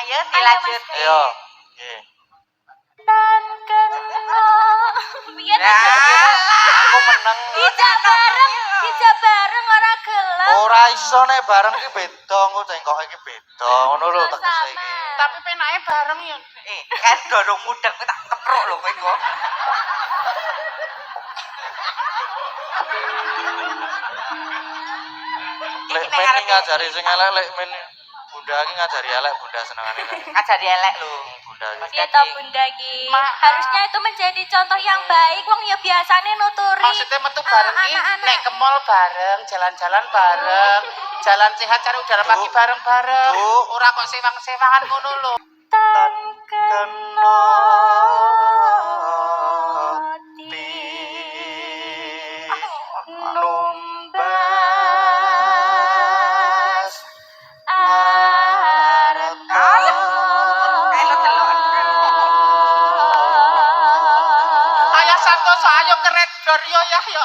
Ayo dilanjut. Ayo. Nggih. Tan kena. Piye to? Aku meneng. Dijak bareng ora gelem. Ora iso nek bareng iki beda, engko cengkoke iki beda. Ngono lho tegese iki. Tapi penake bareng ya. Kan dorong mudeng tak keprok lho kowe kok. Lek men ngajari sing elek lek men Bunda iki ngajari elek Bunda senengane. Ngajari elek lho. Bunda iki. Iya toh Bunda ki. Harusnya itu menjadi contoh yang baik. Wong ya biasane nuturi. Maksudnya metu bareng ki nek ke mall bareng, jalan-jalan bareng, jalan sehat cari udara pagi bareng-bareng. Ora kok sewang-sewangan ngono lho. Tan Kena numbas arep Ayo santoso ayo keret dor yo ya yo.